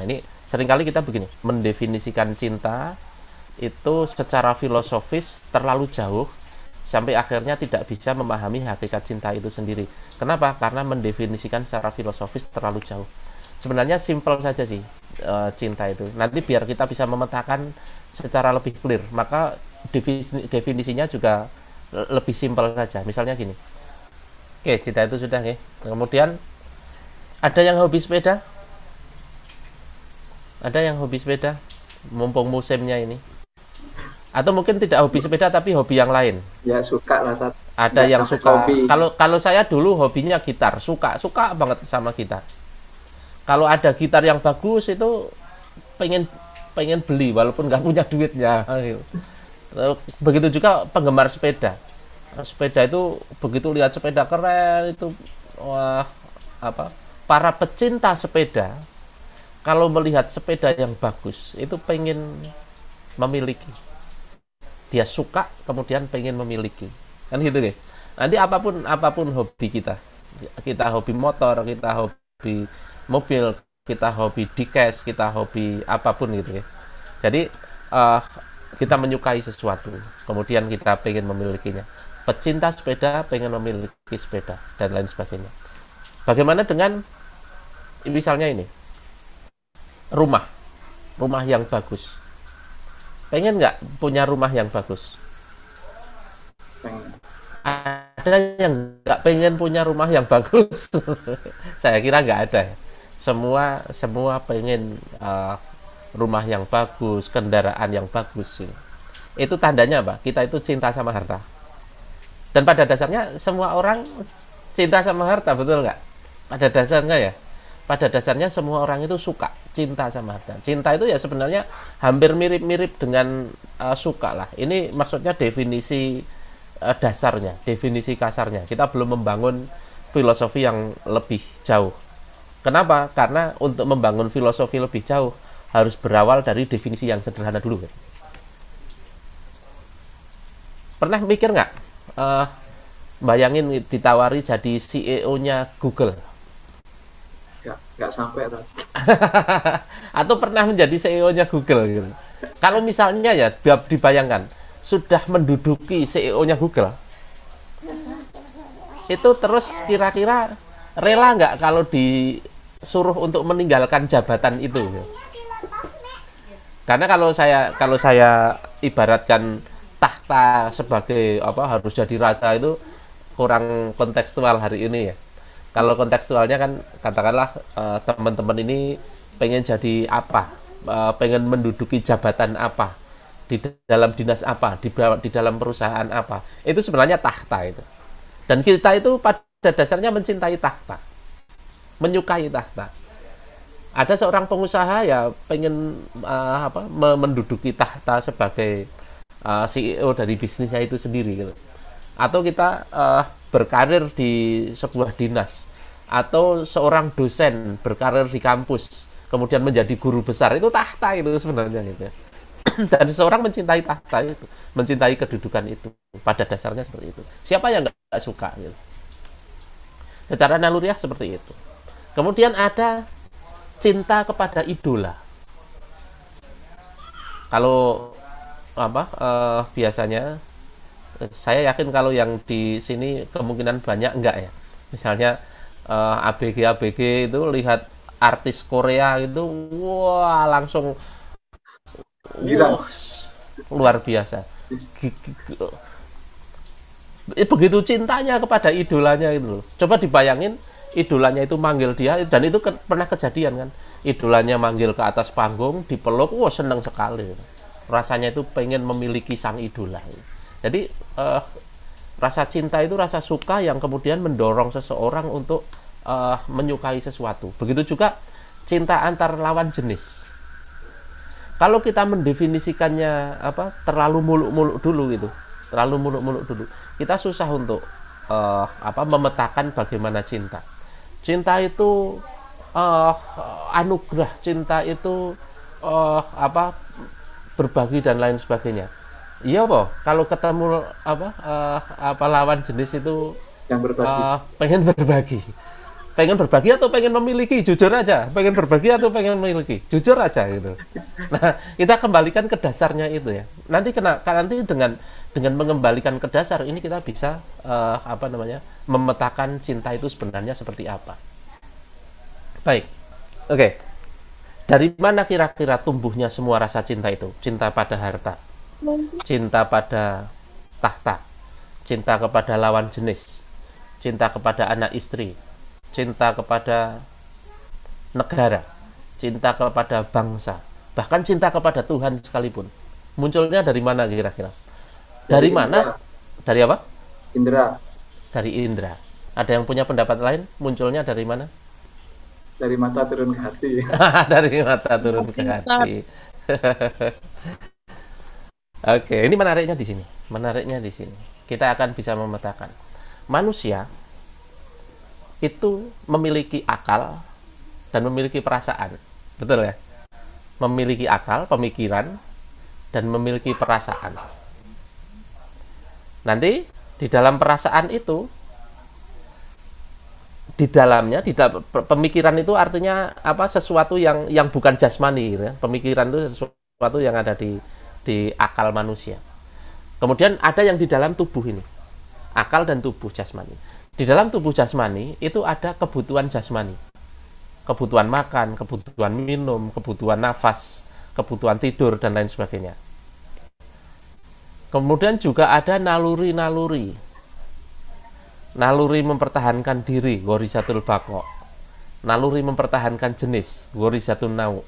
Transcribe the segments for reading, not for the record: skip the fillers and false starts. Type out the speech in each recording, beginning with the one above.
ini seringkali kita begini, mendefinisikan cinta itu secara filosofis terlalu jauh sampai akhirnya tidak bisa memahami hakikat cinta itu sendiri. Kenapa? Karena mendefinisikan secara filosofis terlalu jauh. Sebenarnya simpel saja sih cinta itu. Nanti biar kita bisa memetakan secara lebih clear, maka definisinya juga lebih simpel saja. Misalnya gini. Oke, cinta itu sudah ya. Kemudian ada yang hobi sepeda? Ada yang hobi sepeda? Mumpung musimnya ini. Atau mungkin tidak hobi sepeda tapi hobi yang lain. Ya suka lah. Ada yang suka. Kalau saya dulu hobinya gitar, suka banget sama gitar. Kalau ada gitar yang bagus itu pengen beli walaupun nggak punya duitnya. Begitu juga penggemar sepeda. Sepeda itu begitu lihat sepeda keren itu, wah, apa? Para pecinta sepeda kalau melihat sepeda yang bagus itu pengen memiliki. Dia suka kemudian pengen memiliki. Kan gitu deh. Nanti apapun hobi kita hobi motor, kita hobi mobil, kita hobi diecast, kita hobi apapun gitu ya. Jadi kita menyukai sesuatu, kemudian kita pengen memilikinya. Pecinta sepeda pengen memiliki sepeda dan lain sebagainya. Bagaimana dengan misalnya ini rumah yang bagus? Pengen nggak punya rumah yang bagus? Pengen. Ada yang nggak pengen punya rumah yang bagus? Saya kira nggak ada. Semua pengen rumah yang bagus, kendaraan yang bagus. Itu tandanya apa? Kita itu cinta sama harta. Dan pada dasarnya semua orang cinta sama harta, betul nggak? Pada dasarnya ya. Pada dasarnya semua orang itu suka, cinta sama harta. Cinta itu ya sebenarnya hampir mirip-mirip dengan suka lah. Ini maksudnya definisi dasarnya, definisi kasarnya. Kita belum membangun filosofi yang lebih jauh. Kenapa? Karena untuk membangun filosofi lebih jauh harus berawal dari definisi yang sederhana dulu. Pernah mikir nggak? Bayangin ditawari jadi CEO-nya Google. Nggak sampai. Atau pernah menjadi CEO-nya Google gitu. Kalau misalnya ya dibayangkan sudah menduduki CEO-nya Google, itu terus kira-kira rela nggak kalau disuruh untuk meninggalkan jabatan itu? Karena kalau saya ibaratkan tahta sebagai harus jadi raja itu kurang kontekstual hari ini ya. Kalau kontekstualnya kan katakanlah teman-teman ini pengen jadi apa, pengen menduduki jabatan apa, di dalam dinas apa, di dalam perusahaan apa. Itu sebenarnya tahta itu. Dan kita itu pada dasarnya mencintai tahta, menyukai tahta. Ada seorang pengusaha ya pengen menduduki tahta sebagai CEO dari bisnisnya itu sendiri gitu. Atau kita berkarir di sebuah dinas, atau seorang dosen berkarir di kampus kemudian menjadi guru besar, itu tahta itu sebenarnya gitu. Dan seorang mencintai tahta itu, mencintai kedudukan itu, pada dasarnya seperti itu. Siapa yang nggak suka gitu? Secara naluriah seperti itu. Kemudian ada cinta kepada idola. Kalau biasanya saya yakin kalau yang di sini kemungkinan banyak enggak ya. Misalnya ABG itu lihat artis Korea itu, wah langsung luar biasa. Begitu cintanya kepada idolanya itu. Coba dibayangin idolanya itu manggil dia, dan itu pernah kejadian kan. Idolanya manggil ke atas panggung, dipeluk, wah senang sekali. Rasanya itu pengen memiliki sang idola. Jadi rasa cinta itu rasa suka yang kemudian mendorong seseorang untuk menyukai sesuatu. Begitu juga cinta antar lawan jenis. Kalau kita mendefinisikannya terlalu muluk-muluk dulu gitu, kita susah untuk memetakan bagaimana cinta. Cinta itu anugerah, cinta itu berbagi dan lain sebagainya. Iya, kalau ketemu lawan jenis itu yang berbagi. Pengen berbagi. Pengen berbagi atau pengen memiliki? Jujur aja. Pengen berbagi atau pengen memiliki? Jujur aja gitu. Nah, kita kembalikan ke dasarnya itu ya. Nanti dengan mengembalikan ke dasar ini kita bisa memetakan cinta itu sebenarnya seperti apa. Baik. Oke. Dari mana kira-kira tumbuhnya semua rasa cinta itu? Cinta pada harta, cinta pada tahta, cinta kepada lawan jenis, cinta kepada anak istri, cinta kepada negara, cinta kepada bangsa, bahkan cinta kepada Tuhan sekalipun. Munculnya dari mana kira-kira? Dari mana? Dari apa? Indra. Dari indera. Ada yang punya pendapat lain? Munculnya dari mana? Dari mata turun ke hati. Dari mata turun ke hati. Oke, ini menariknya di sini. Menariknya di sini. Kita akan bisa memetakan. Manusia itu memiliki akal dan memiliki perasaan. Betul ya? Memiliki akal, pemikiran, dan memiliki perasaan. Nanti di dalam perasaan itu, di dalamnya, pemikiran itu artinya apa? Sesuatu yang bukan jasmani, gitu ya. Pemikiran itu sesuatu yang ada di akal manusia. Kemudian ada yang di dalam tubuh ini, akal dan tubuh jasmani. Di dalam tubuh jasmani itu ada kebutuhan jasmani, kebutuhan makan, kebutuhan minum, kebutuhan nafas, kebutuhan tidur, dan lain sebagainya. Kemudian juga ada naluri-naluri. Naluri mempertahankan diri, ghorizatul baqa. Naluri mempertahankan jenis, ghorizatun nau.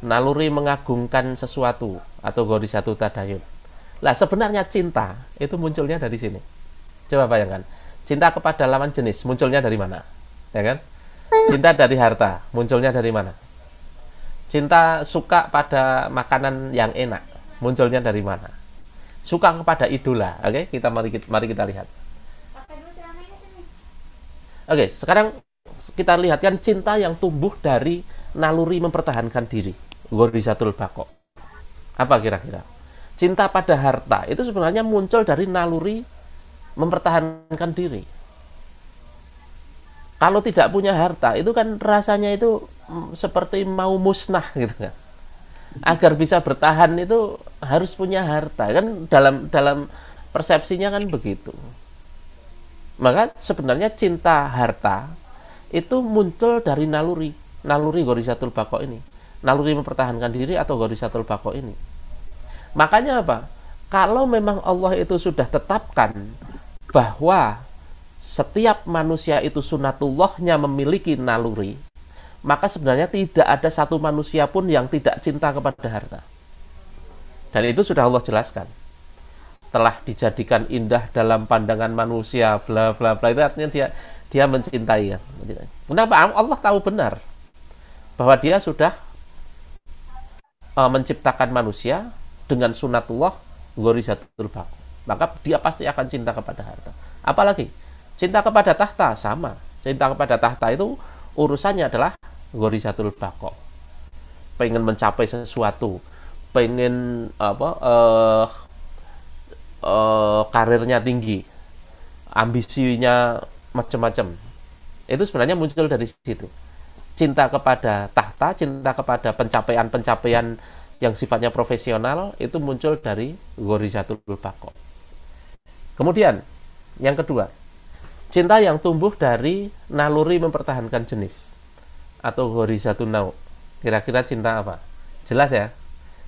Naluri mengagungkan sesuatu atau ghorizatut tadayun. Lah sebenarnya cinta itu munculnya dari sini. Coba bayangkan. Cinta kepada lawan jenis munculnya dari mana? Ya kan? Cinta dari harta munculnya dari mana? Cinta suka pada makanan yang enak munculnya dari mana? Suka kepada idola. Oke, mari kita lihat. Oke, sekarang kita lihatkan cinta yang tumbuh dari naluri mempertahankan diri, ghorizatul baqa. Apa kira-kira? Cinta pada harta itu sebenarnya muncul dari naluri mempertahankan diri. Kalau tidak punya harta, itu kan rasanya itu seperti mau musnah gitu kan. Agar bisa bertahan itu harus punya harta kan, dalam persepsinya kan begitu. Maka sebenarnya cinta harta itu muncul dari naluri ghorizatul baqa ini, naluri mempertahankan diri atau ghorizatul baqa ini. Makanya apa? Kalau memang Allah itu sudah tetapkan bahwa setiap manusia itu sunatullahnya memiliki naluri, maka sebenarnya tidak ada satu manusia pun yang tidak cinta kepada harta. Dan itu sudah Allah jelaskan. Telah dijadikan indah dalam pandangan manusia, bla bla bla. Itu artinya dia mencintai. Kenapa? Allah tahu benar bahwa dia sudah menciptakan manusia dengan sunatullah ghorizatul baqa. Maka dia pasti akan cinta kepada harta. Apalagi cinta kepada tahta sama. Cinta kepada tahta itu urusannya adalah ghorizatul baqa. Pengen mencapai sesuatu, pengen karirnya tinggi, ambisinya macam-macam. Itu sebenarnya muncul dari situ. Cinta kepada tahta, cinta kepada pencapaian-pencapaian yang sifatnya profesional itu muncul dari ghorizatul baqa. Kemudian yang kedua, cinta yang tumbuh dari naluri mempertahankan jenis atau ghorizatun nau. Kira-kira cinta apa? Jelas ya?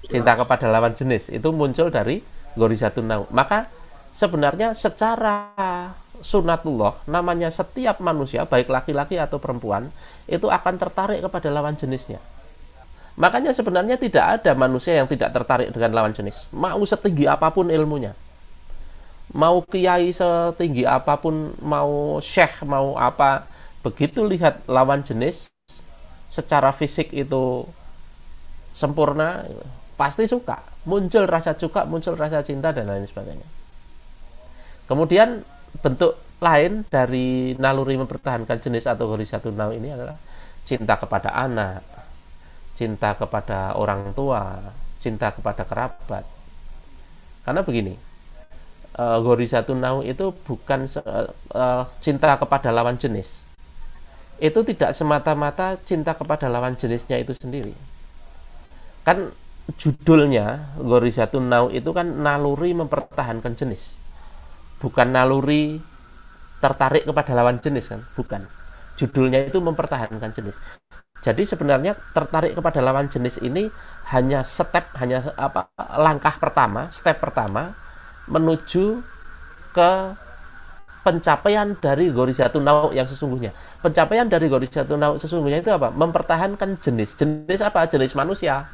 Cinta kepada lawan jenis itu muncul dari ghorizatun nau. Maka sebenarnya secara sunatullah, namanya setiap manusia baik laki-laki atau perempuan itu akan tertarik kepada lawan jenisnya. Makanya sebenarnya tidak ada manusia yang tidak tertarik dengan lawan jenis. Mau setinggi apapun ilmunya, mau kiai setinggi apapun, mau syekh, mau apa, begitu lihat lawan jenis secara fisik itu sempurna, pasti suka. Muncul rasa suka, muncul rasa cinta, dan lain sebagainya. Kemudian bentuk lain dari naluri mempertahankan jenis atau ghorizatun nau ini adalah cinta kepada anak, cinta kepada orang tua, cinta kepada kerabat. Karena begini, ghorizatun nau itu bukan cinta kepada lawan jenis. itu tidak semata-mata cinta kepada lawan jenisnya itu sendiri. Kan judulnya Ghorizatun Naw itu kan naluri mempertahankan jenis, bukan naluri tertarik kepada lawan jenis kan, bukan. Judulnya itu mempertahankan jenis. Jadi sebenarnya tertarik kepada lawan jenis ini hanya langkah pertama, step pertama menuju ke pencapaian dari Ghorizatun Naw yang sesungguhnya. Pencapaian dari Ghorizatun Naw sesungguhnya itu apa? Mempertahankan jenis. Jenis apa? Jenis manusia.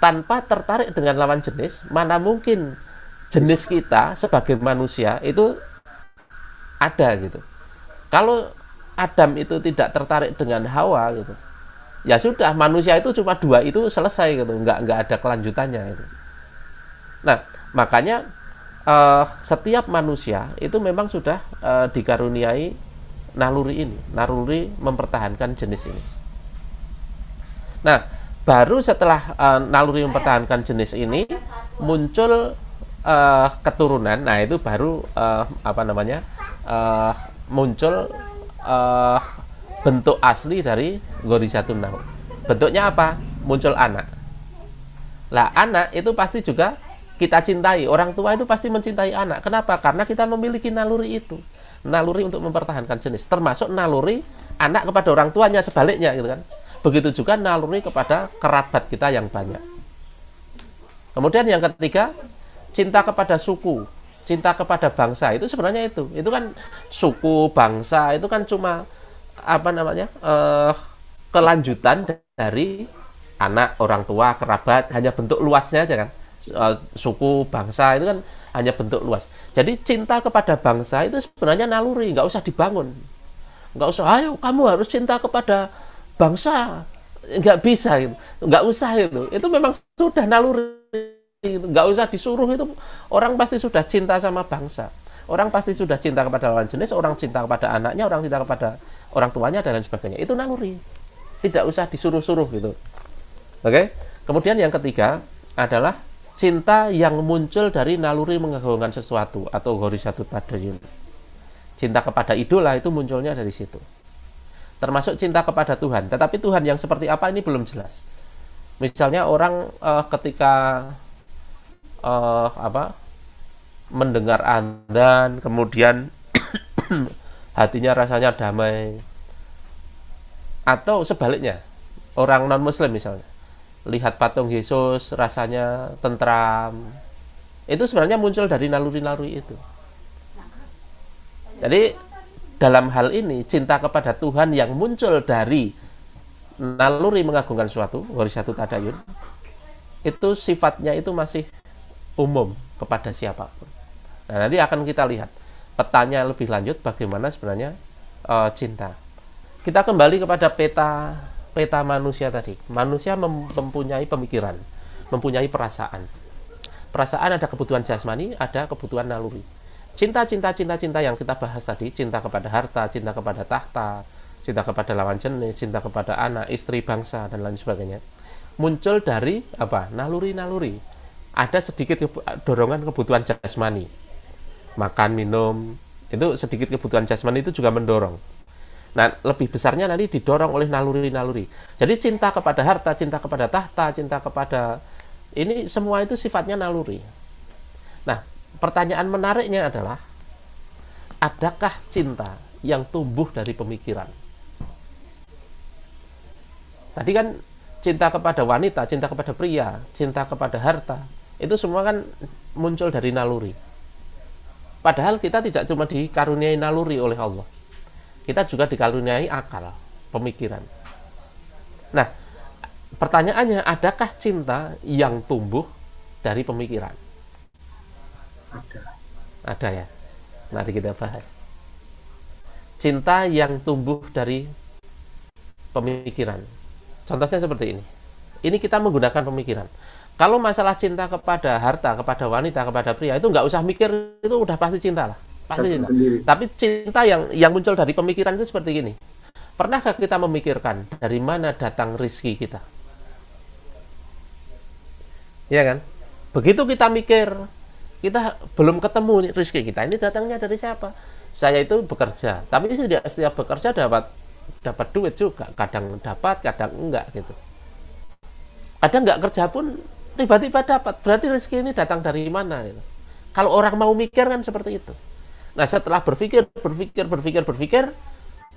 Tanpa tertarik dengan lawan jenis, mana mungkin jenis kita sebagai manusia itu ada gitu. Kalau Adam itu tidak tertarik dengan Hawa gitu, ya sudah, manusia itu cuma dua itu selesai gitu, nggak ada kelanjutannya gitu. Nah, makanya setiap manusia itu memang sudah dikaruniai naluri ini, naluri mempertahankan jenis ini. Nah, baru setelah naluri mempertahankan jenis ini muncul keturunan. Nah, itu baru muncul bentuk asli dari Ghorizatun Naw. Bentuknya apa? Muncul anak. Lah, anak itu pasti juga kita cintai. Orang tua itu pasti mencintai anak. Kenapa? Karena kita memiliki naluri itu. Naluri untuk mempertahankan jenis. Termasuk naluri anak kepada orang tuanya, sebaliknya gitu kan. Begitu juga naluri kepada kerabat kita yang banyak. Kemudian yang ketiga, cinta kepada suku, cinta kepada bangsa. Itu sebenarnya itu kan suku, bangsa itu kan cuma kelanjutan dari anak, orang tua, kerabat, hanya bentuk luasnya aja kan. Suku, bangsa itu kan hanya bentuk luas. Jadi cinta kepada bangsa itu sebenarnya naluri, nggak usah dibangun, nggak usah ayo kamu harus cinta kepada bangsa, nggak bisa gitu. Nggak usah itu memang sudah naluri, nggak usah disuruh. Itu orang pasti sudah cinta sama bangsa, orang pasti sudah cinta kepada lawan jenis, orang cinta kepada anaknya, orang cinta kepada orang tuanya dan lain sebagainya. Itu naluri, tidak usah disuruh-suruh gitu. Oke. Kemudian yang ketiga adalah cinta yang muncul dari naluri mengagungkan sesuatu atau Ghorizatut Tadayun. Cinta kepada idola itu munculnya dari situ. Termasuk cinta kepada Tuhan. Tetapi Tuhan yang seperti apa ini belum jelas. Misalnya orang ketika mendengar adzan, kemudian hatinya rasanya damai. Atau sebaliknya, orang non-muslim misalnya lihat patung Yesus rasanya tentram. Itu sebenarnya muncul dari naluri-naluri itu. Jadi dalam hal ini cinta kepada Tuhan yang muncul dari naluri mengagungkan suatu, Ghorizatut Tadayun, itu sifatnya itu masih umum kepada siapapun. Nah, nanti akan kita lihat petanya lebih lanjut bagaimana sebenarnya cinta. Kita kembali kepada peta manusia tadi. Manusia mempunyai pemikiran, mempunyai perasaan. Perasaan ada kebutuhan jasmani, ada kebutuhan naluri. Cinta yang kita bahas tadi, cinta kepada harta, cinta kepada tahta, cinta kepada lawan jenis, cinta kepada anak, istri, bangsa, dan lain sebagainya. Muncul dari apa? Naluri-naluri. Ada sedikit dorongan kebutuhan jasmani. Makan, minum, itu sedikit kebutuhan jasmani itu juga mendorong. Nah, lebih besarnya nanti didorong oleh naluri-naluri. Jadi cinta kepada harta, cinta kepada tahta, cinta kepada ini semua itu sifatnya naluri. Nah, pertanyaan menariknya adalah, adakah cinta yang tumbuh dari pemikiran? Tadi kan cinta kepada wanita, cinta kepada pria, cinta kepada harta, itu semua kan muncul dari naluri. Padahal kita tidak cuma dikaruniai naluri oleh Allah, kita juga dikaruniai akal, pemikiran. Nah, pertanyaannya, adakah cinta yang tumbuh dari pemikiran? Ada ya. Mari kita bahas. Cinta yang tumbuh dari pemikiran. Contohnya seperti ini. Ini kita menggunakan pemikiran. Kalau masalah cinta kepada harta, kepada wanita, kepada pria, itu nggak usah mikir, itu udah pasti cinta lah. Pasti cinta. Tapi cinta yang muncul dari pemikiran itu seperti ini. Pernahkah kita memikirkan dari mana datang rezeki kita? Ya kan? Begitu kita mikir, kita belum ketemu rezeki kita, ini datangnya dari siapa? Saya itu bekerja, tapi tidak setiap bekerja dapat duit juga. Kadang dapat, kadang enggak gitu. Kadang enggak kerja pun tiba-tiba dapat. Berarti rezeki ini datang dari mana gitu. Kalau orang mau mikir kan seperti itu. Nah, setelah berpikir,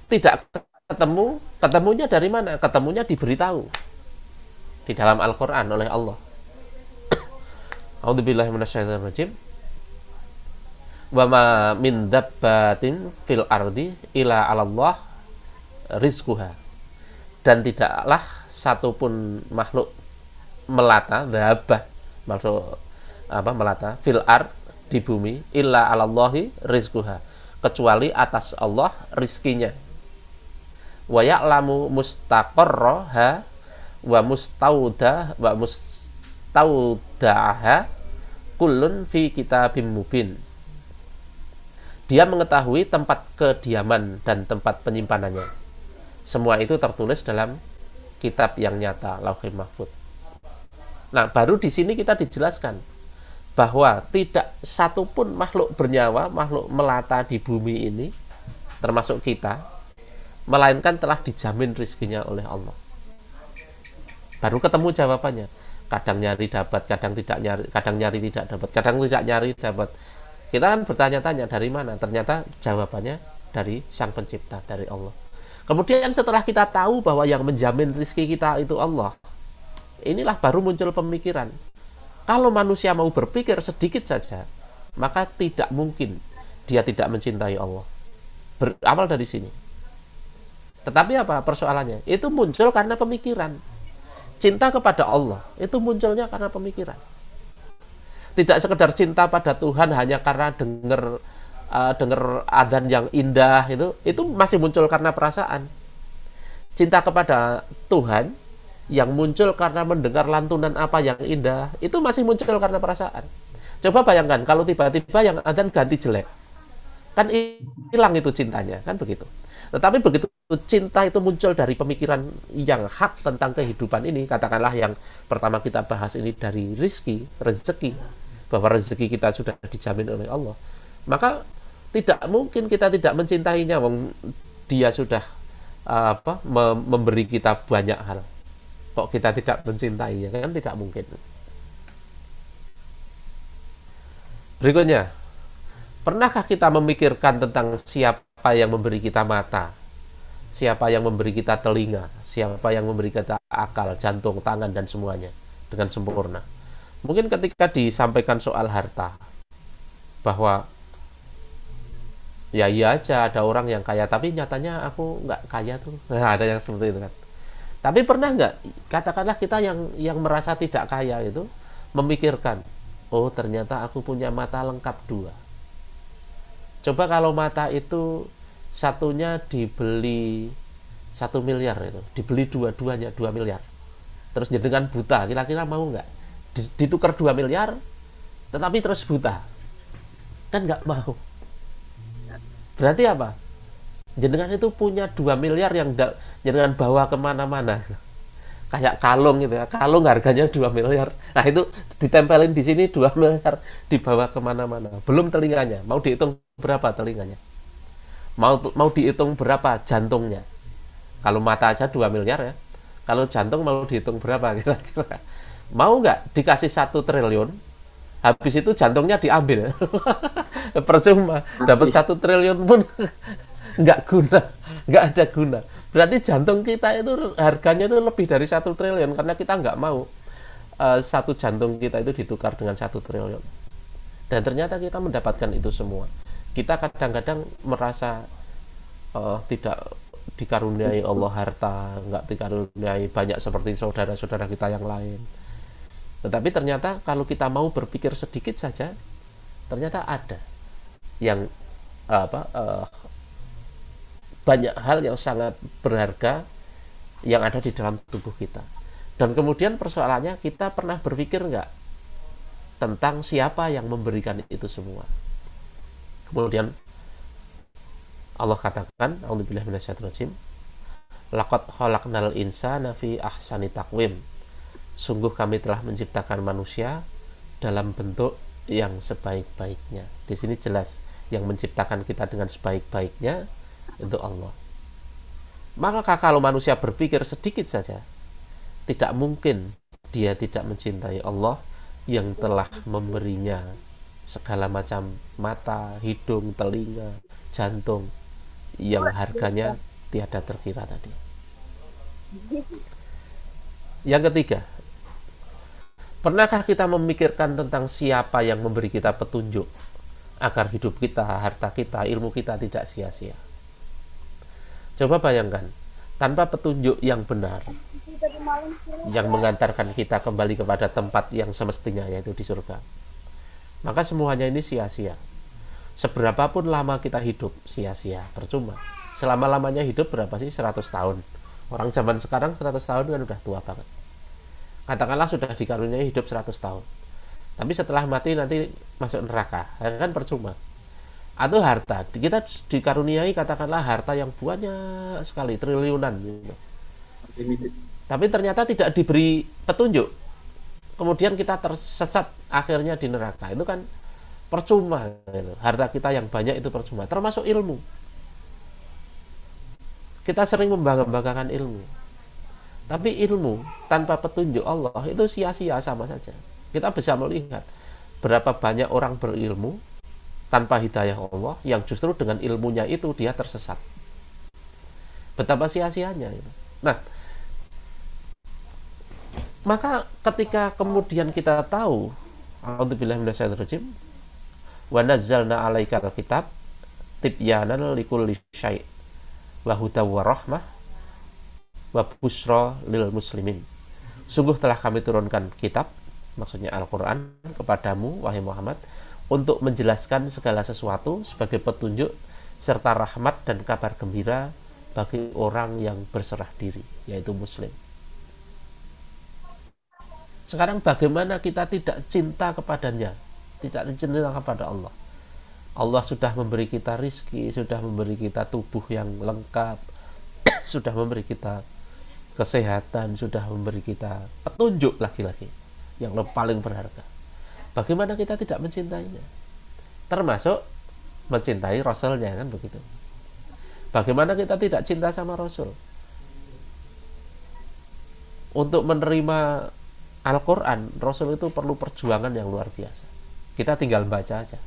tidak ketemunya dari mana? Ketemunya diberitahu di dalam Al-Qur'an oleh Allah. A'udzubillahi minasyaitonirrajim. Wa ma min dabbatin fil ardi ila 'alallah rizquha. Dan tidaklah satupun makhluk melata, dabbah maksud apa melata fil ard di bumi illa 'alallahi rizquha, kecuali atas Allah rizkinya. Wa ya'lamu mustaqarraha wa mustaudaha kullun fi kitabim mubin. Dia mengetahui tempat kediaman dan tempat penyimpanannya. Semua itu tertulis dalam kitab yang nyata, Lauhul Mahfuz. Nah, baru di sini kita dijelaskan bahwa tidak satupun makhluk bernyawa, makhluk melata di bumi ini, termasuk kita, melainkan telah dijamin rezekinya oleh Allah. Baru ketemu jawabannya. Kadang nyari dapat, kadang tidak nyari, kadang nyari tidak dapat, kadang tidak nyari dapat. Kita kan bertanya-tanya dari mana? Ternyata jawabannya dari Sang Pencipta, dari Allah. Kemudian setelah kita tahu bahwa yang menjamin rezeki kita itu Allah, inilah baru muncul pemikiran. Kalau manusia mau berpikir sedikit saja, maka tidak mungkin dia tidak mencintai Allah. Berawal dari sini. Tetapi apa persoalannya? Itu muncul karena pemikiran. Cinta kepada Allah itu munculnya karena pemikiran. Tidak sekedar cinta pada Tuhan hanya karena dengar adzan yang indah, itu masih muncul karena perasaan. Cinta kepada Tuhan yang muncul karena mendengar lantunan apa yang indah, itu masih muncul karena perasaan. Coba bayangkan kalau tiba-tiba yang adzan ganti jelek, kan hilang itu cintanya, kan begitu. Tetapi begitu cinta itu muncul dari pemikiran yang hak tentang kehidupan ini, katakanlah yang pertama kita bahas ini dari rezeki, bahwa rezeki kita sudah dijamin oleh Allah, maka tidak mungkin kita tidak mencintainya, dia sudah memberi kita banyak hal. Kok kita tidak mencintainya? Kan tidak mungkin. Berikutnya, pernahkah kita memikirkan tentang siapa yang memberi kita mata, siapa yang memberi kita telinga, siapa yang memberi kita akal, jantung, tangan, dan semuanya dengan sempurna? Mungkin ketika disampaikan soal harta, bahwa ya iya aja ada orang yang kaya, tapi nyatanya aku nggak kaya tuh. Nah, ada yang seperti itu kan. Tapi pernah nggak, katakanlah kita yang merasa tidak kaya itu memikirkan, oh ternyata aku punya mata lengkap 2. Coba kalau mata itu satunya dibeli 1 miliar, itu dibeli dua-duanya 2 miliar, terus jenengan buta, kira-kira mau nggak? Ditukar 2 miliar tetapi terus buta, kan nggak mau. Berarti apa? Jenengan itu punya 2 miliar yang jenengan bawa kemana-mana, kayak kalung gitu ya, kalung harganya 2 miliar, nah itu ditempelin di sini 2 miliar, dibawa kemana-mana. Belum telinganya, mau dihitung berapa telinganya, mau dihitung berapa jantungnya. Kalau mata aja 2 miliar ya, kalau jantung mau dihitung berapa kira-kira? Mau nggak dikasih 1 triliun, habis itu jantungnya diambil? Percuma, dapat 1 triliun pun nggak guna, nggak ada guna. Berarti jantung kita itu harganya itu lebih dari 1 triliun, karena kita nggak mau satu jantung kita itu ditukar dengan 1 triliun. Dan ternyata kita mendapatkan itu semua. Kita kadang-kadang merasa tidak dikaruniai Allah harta, nggak dikaruniai banyak seperti saudara-saudara kita yang lain. Tetapi ternyata kalau kita mau berpikir sedikit saja, ternyata ada yang banyak hal yang sangat berharga yang ada di dalam tubuh kita. Dan kemudian persoalannya, kita pernah berpikir nggak tentang siapa yang memberikan itu semua? Kemudian Allah katakan, a'udzubillahi minasyaitonirrajim, laqad khalaqnal insana fi ahsani taqwim. Sungguh kami telah menciptakan manusia dalam bentuk yang sebaik-baiknya. Di sini jelas yang menciptakan kita dengan sebaik-baiknya itu Allah. Maka kalau manusia berpikir sedikit saja, tidak mungkin dia tidak mencintai Allah yang telah memberinya segala macam mata, hidung, telinga, jantung yang harganya tiada terkira tadi. Yang ketiga, pernahkah kita memikirkan tentang siapa yang memberi kita petunjuk agar hidup kita, harta kita, ilmu kita tidak sia-sia? Coba bayangkan, tanpa petunjuk yang benar yang mengantarkan kita kembali kepada tempat yang semestinya, yaitu di surga, maka semuanya ini sia-sia. Seberapapun lama kita hidup, sia-sia, percuma. Selama-lamanya hidup berapa sih? 100 tahun. Orang zaman sekarang 100 tahun kan udah tua banget. Katakanlah sudah dikaruniai hidup 100 tahun. Tapi setelah mati nanti masuk neraka, kan percuma. Atau harta, kita dikaruniai katakanlah harta yang banyak sekali, triliunan gitu. Tapi ternyata tidak diberi petunjuk, kemudian kita tersesat akhirnya di neraka. Itu kan percuma gitu. Harta kita yang banyak itu percuma, termasuk ilmu. Kita sering membangga-banggakan ilmu, tapi ilmu tanpa petunjuk Allah itu sia-sia sama saja. Kita bisa melihat berapa banyak orang berilmu tanpa hidayah Allah yang justru dengan ilmunya itu dia tersesat. Betapa sia-sianya itu. Nah, maka ketika kemudian kita tahu, a'udzubillahi minasyaitonir rajim, wa nazzalna 'alaikal kitab tibyanan likulli syai' wa hudaw wa rahmah wa busra lil muslimin. Sungguh telah kami turunkan kitab, maksudnya Al-Quran, kepadamu wahai Muhammad, untuk menjelaskan segala sesuatu sebagai petunjuk serta rahmat dan kabar gembira bagi orang yang berserah diri, yaitu muslim. Sekarang bagaimana kita tidak cinta kepadanya, tidak cinta kepada Allah? Allah sudah memberi kita rizki, sudah memberi kita tubuh yang lengkap, sudah memberi kita kesehatan, sudah memberi kita petunjuk lagi-lagi yang paling berharga. Bagaimana kita tidak mencintainya? Termasuk mencintai Rasulnya, kan begitu. Bagaimana kita tidak cinta sama Rasul? Untuk menerima Al-Quran, Rasul itu perlu perjuangan yang luar biasa. Kita tinggal baca aja,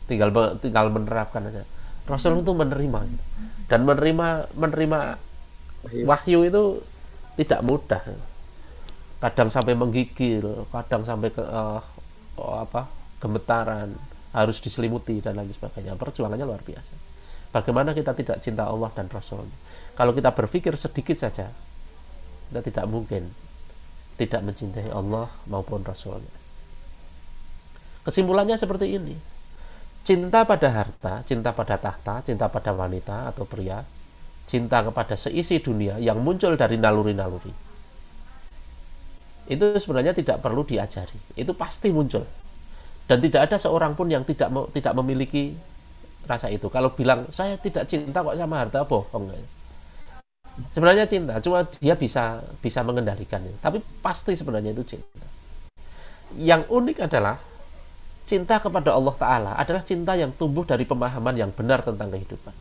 tinggal menerapkan aja. Rasul itu menerima gitu. Dan menerima wahyu itu tidak mudah. Kadang sampai menggigil, kadang sampai ke gemetaran, harus diselimuti dan lain sebagainya. Perjuangannya luar biasa. Bagaimana kita tidak cinta Allah dan Rasul? Kalau kita berpikir sedikit saja, kita tidak mungkin tidak mencintai Allah maupun Rasulnya. Kesimpulannya seperti ini. Cinta pada harta, cinta pada tahta, cinta pada wanita atau pria, cinta kepada seisi dunia yang muncul dari naluri-naluri, itu sebenarnya tidak perlu diajari. Itu pasti muncul. Dan tidak ada seorang pun yang tidak memiliki rasa itu. Kalau bilang, saya tidak cinta kok sama harta, bohong. Sebenarnya cinta, cuma dia bisa mengendalikannya. Tapi pasti sebenarnya itu cinta. Yang unik adalah cinta kepada Allah Ta'ala adalah cinta yang tumbuh dari pemahaman yang benar tentang kehidupan.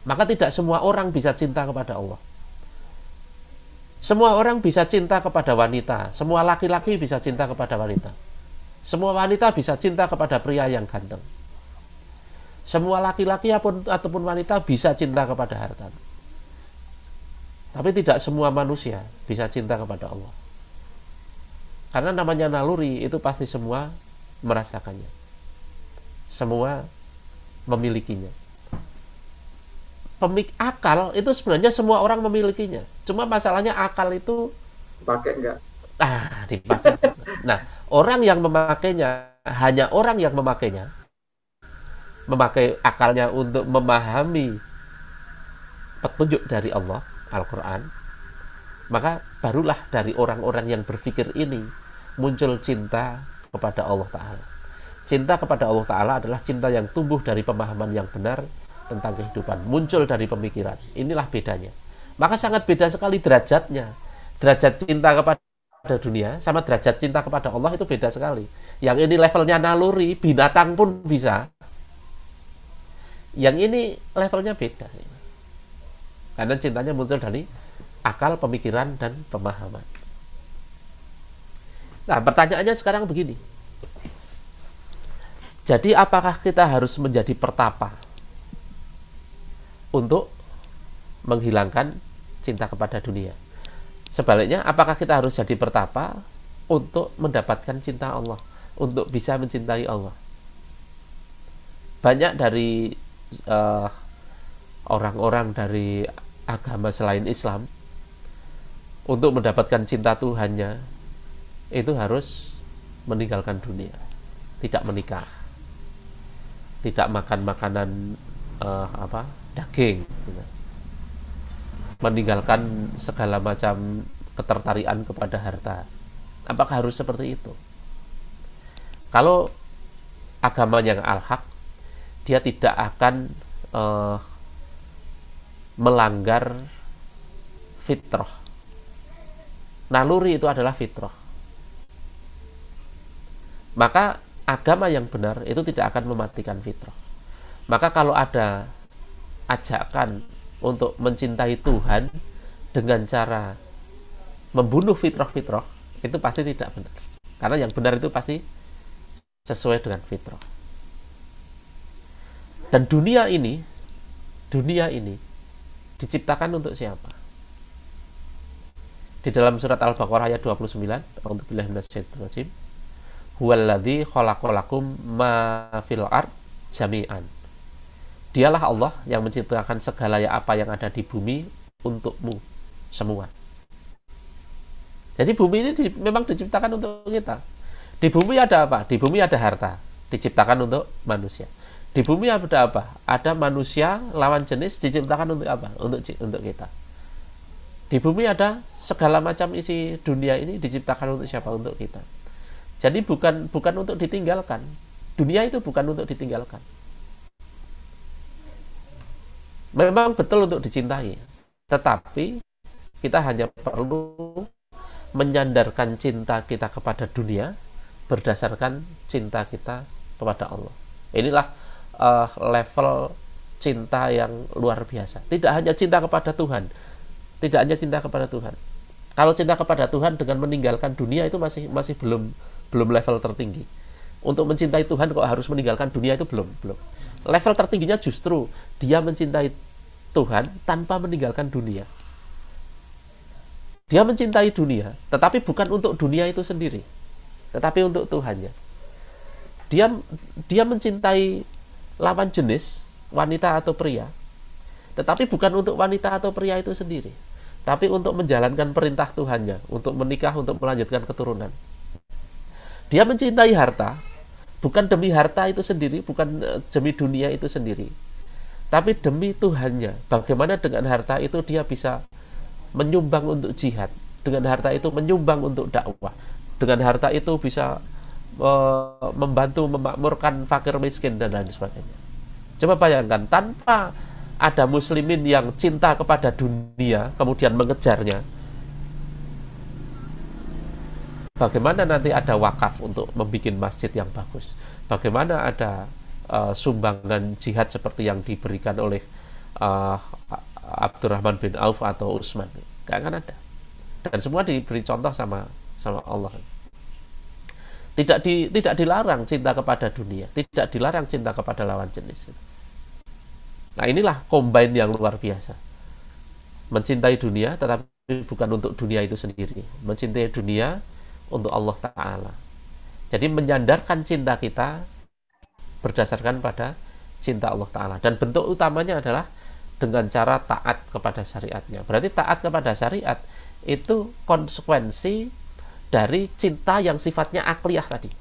Maka tidak semua orang bisa cinta kepada Allah. Semua orang bisa cinta kepada wanita. Semua laki-laki bisa cinta kepada wanita. Semua wanita bisa cinta kepada pria yang ganteng. Semua laki-laki ataupun wanita bisa cinta kepada harta. Tapi tidak semua manusia bisa cinta kepada Allah. Karena namanya naluri itu pasti semua merasakannya. Semua memilikinya. Akal itu sebenarnya semua orang memilikinya. Cuma masalahnya akal itu dipakai enggak? Dipakai. Nah, orang yang memakainya, hanya orang yang memakainya, memakai akalnya untuk memahami petunjuk dari Allah, Al-Quran, maka barulah dari orang-orang yang berpikir ini muncul cinta kepada Allah Ta'ala. Cinta kepada Allah Ta'ala adalah cinta yang tumbuh dari pemahaman yang benar tentang kehidupan, muncul dari pemikiran. Inilah bedanya. Maka sangat beda sekali derajatnya. Derajat cinta kepada dunia sama derajat cinta kepada Allah itu beda sekali. Yang ini levelnya naluri, binatang pun bisa. Yang ini levelnya beda. Karena cintanya muncul dari akal, pemikiran, dan pemahaman. Nah, pertanyaannya sekarang begini. Jadi apakah kita harus menjadi pertapa untuk menghilangkan cinta kepada dunia? Sebaliknya, apakah kita harus jadi pertapa untuk mendapatkan cinta Allah, untuk bisa mencintai Allah? Banyak dari orang-orang dari agama selain Islam, untuk mendapatkan cinta Tuhannya, itu harus meninggalkan dunia, tidak menikah, tidak makan makanan daging, gitu. Meninggalkan segala macam ketertarikan kepada harta. Apakah harus seperti itu? Kalau agama yang al-haq, dia tidak akan melanggar fitrah. Naluri itu adalah fitrah. Maka agama yang benar itu tidak akan mematikan fitrah. Maka kalau ada ajakan untuk mencintai Tuhan dengan cara membunuh fitrah-fitrah, itu pasti tidak benar. Karena yang benar itu pasti sesuai dengan fitrah. Dan dunia ini diciptakan untuk siapa? Di dalam surat Al-Baqarah ayat 29, A'udzubillahi minasyaitonir rajim. Huwallazi khalaqalakum ma fil ard jami'an. Dialah Allah yang menciptakan segala apa yang ada di bumi untukmu semua. Jadi bumi ini memang diciptakan untuk kita. Di bumi ada apa? Di bumi ada harta, diciptakan untuk manusia. Di bumi ada apa? Ada manusia lawan jenis, diciptakan untuk apa? Untuk kita. Di bumi ada segala macam isi dunia ini, diciptakan untuk siapa? Untuk kita. Jadi bukan untuk ditinggalkan. Dunia itu bukan untuk ditinggalkan. Memang betul untuk dicintai, tetapi kita hanya perlu menyandarkan cinta kita kepada dunia berdasarkan cinta kita kepada Allah. Inilah level cinta yang luar biasa. Tidak hanya cinta kepada Tuhan, tidak hanya cinta kepada Tuhan. Kalau cinta kepada Tuhan dengan meninggalkan dunia itu masih belum level tertinggi. Untuk mencintai Tuhan kok harus meninggalkan dunia, itu belum. Level tertingginya justru dia mencintai Tuhan tanpa meninggalkan dunia. Dia mencintai dunia, tetapi bukan untuk dunia itu sendiri, tetapi untuk Tuhannya. Dia mencintai lawan jenis, wanita atau pria, tetapi bukan untuk wanita atau pria itu sendiri, tapi untuk menjalankan perintah Tuhannya, untuk menikah, untuk melanjutkan keturunan. Dia mencintai harta, bukan demi harta itu sendiri, bukan demi dunia itu sendiri, tapi demi Tuhannya. Bagaimana dengan harta itu dia bisa menyumbang untuk jihad, dengan harta itu menyumbang untuk dakwah, dengan harta itu bisa membantu memakmurkan fakir miskin dan lain sebagainya. Coba bayangkan, tanpa ada muslimin yang cinta kepada dunia kemudian mengejarnya, bagaimana nanti ada wakaf untuk membuat masjid yang bagus? Bagaimana ada sumbangan jihad seperti yang diberikan oleh Abdurrahman bin Auf atau Utsman? Gak akan ada. Dan semua diberi contoh sama Allah. Tidak dilarang cinta kepada dunia, tidak dilarang cinta kepada lawan jenis. Nah, inilah combine yang luar biasa. Mencintai dunia tetapi bukan untuk dunia itu sendiri. Mencintai dunia untuk Allah Ta'ala. Jadi menyandarkan cinta kita berdasarkan pada cinta Allah Ta'ala. Dan bentuk utamanya adalah dengan cara taat kepada syariatnya. Berarti taat kepada syariat itu konsekuensi dari cinta yang sifatnya akliyah tadi.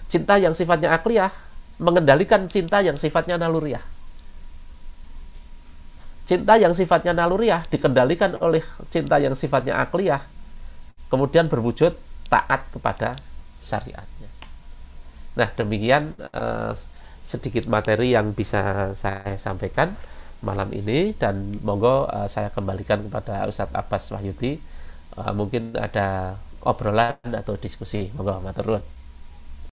Cinta yang sifatnya akliyah mengendalikan cinta yang sifatnya naluriah. Cinta yang sifatnya naluriah dikendalikan oleh cinta yang sifatnya akliyah, kemudian berwujud taat kepada syariatnya. Nah, demikian sedikit materi yang bisa saya sampaikan malam ini, dan monggo saya kembalikan kepada Ustadz Abbas Wahyudi. Mungkin ada obrolan atau diskusi, monggo matur nuwun.